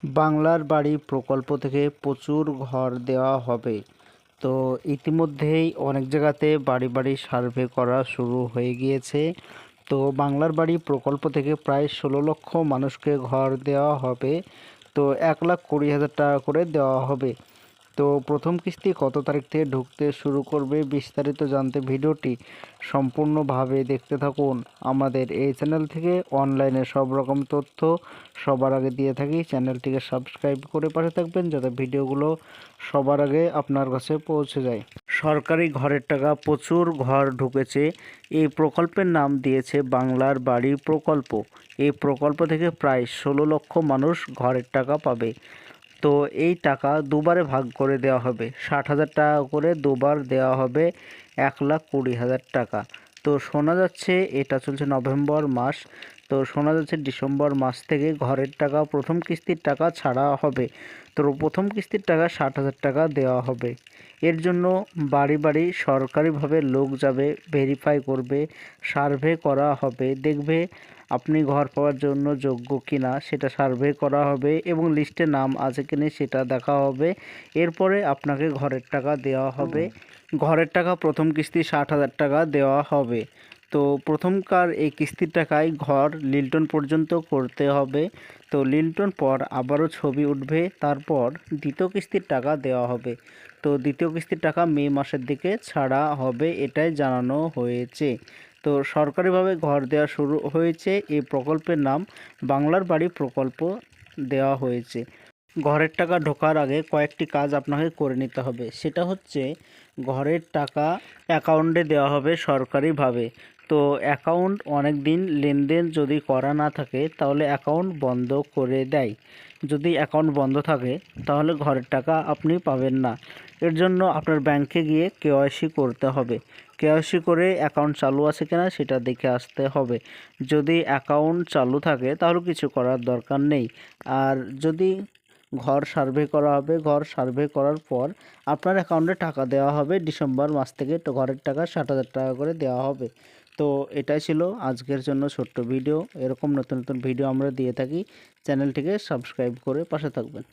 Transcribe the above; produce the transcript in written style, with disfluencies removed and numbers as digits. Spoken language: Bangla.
বাংলার বাড়ি প্রকল্প থেকে প্রচুর ঘর দেওয়া হবে। তো ইতিমধ্যেই অনেক জায়গাতে বাড়ি বাড়ি সার্ভে করা শুরু হয়ে গিয়েছে। তো বাংলার বাড়ি প্রকল্প থেকে প্রায় 16 লক্ষ মানুষকে ঘর দেওয়া হবে। তো 1,20,000 টাকা করে দেওয়া হবে। তো প্রথম কিস্তি কত তারিখ থেকে ঢুকতে শুরু করবে বিস্তারিত জানতে ভিডিওটি সম্পূর্ণভাবে দেখতে থাকুন। আমাদের এই চ্যানেল থেকে অনলাইনে সব রকম তথ্য সবার আগে দিয়ে থাকি। চ্যানেলটিকে সাবস্ক্রাইব করে পাশে থাকবেন যাতে ভিডিওগুলো সবার আগে আপনার কাছে পৌঁছে যায়। সরকারি ঘরের টাকা প্রচুর ঘর ঢুকেছে। এই প্রকল্পের নাম দিয়েছে বাংলার বাড়ি প্রকল্প। এই প্রকল্প থেকে প্রায় 16 লক্ষ মানুষ ঘরের টাকা পাবে। তো এই টাকা দুবারে ভাগ করে দেওয়া হবে। 60,000 টাকা করে দুবার দেওয়া হবে, 1,20,000 টাকা। তো শোনা যাচ্ছে এটা চলছে নভেম্বর মাস। তো শোনা যাচ্ছে ডিসেম্বর মাস থেকে ঘরের টাকা প্রথম কিস্তির টাকা ছাড়া হবে। তো প্রথম কিস্তির টাকা 60,000 টাকা দেওয়া হবে। এর জন্য বাড়ি বাড়ি সরকারিভাবে লোক যাবে, ভেরিফাই করবে, সার্ভে করা হবে, দেখবে আপনি ঘর পাওয়ার জন্য যোগ্য কিনা সেটা সার্ভে করা হবে এবং লিস্টে নাম আছে কিনা সেটা দেখা হবে। এরপরে আপনাকে ঘরের টাকা দেওয়া হবে। ঘরের টাকা প্রথম কিস্তি 60,000 টাকা দেওয়া হবে। তো প্রথমকার এই কিস্তির টাকায় ঘর লিন্টন পর্যন্ত করতে হবে। তো লিন্টন পর আবারও ছবি উঠবে, তারপর দ্বিতীয় কিস্তির টাকা দেওয়া হবে। তো দ্বিতীয় কিস্তির টাকা মে মাসের দিকে ছাড়া হবে, এটাই জানানো হয়েছে। তো সরকারিভাবে ঘর দেওয়া শুরু হয়েছে। এই প্রকল্পের নাম বাংলার বাড়ি প্রকল্প দেওয়া হয়েছে। ঘরের টাকা ঢোকার আগে কয়েকটি কাজ আপনাকে করে নিতে হবে। সেটা হচ্ছে ঘরের টাকা অ্যাকাউন্টে দেওয়া হবে সরকারিভাবে। তো অ্যাকাউন্ট অনেক দিন লেনদেন যদি করা না থাকে তাহলে অ্যাকাউন্ট বন্ধ করে দেয়। যদি অ্যাকাউন্ট বন্ধ থাকে তাহলে ঘরের টাকা আপনি পাবেন না। এর জন্য আপনার ব্যাংকে গিয়ে কেওয়াইসি করতে হবে। কেওয়াইসি করে অ্যাকাউন্ট চালু আছে কিনা সেটা দেখে আসতে হবে। যদি অ্যাকাউন্ট চালু থাকে তাহলে কিছু করার দরকার নেই। আর যদি ঘর সার্ভে করা হবে, ঘর সার্ভে করার পর আপনার অ্যাকাউন্টে টাকা দেওয়া হবে। ডিসেম্বর মাস থেকে তো ঘরের টাকা 60,000 টাকা করে দেওয়া হবে। তো এটাই ছিল আজকের জন্য ছোট্ট ভিডিও। এরকম নতুন নতুন ভিডিও আমরা দিয়ে থাকি। চ্যানেলটিকে সাবস্ক্রাইব করে পাশে থাকবেন।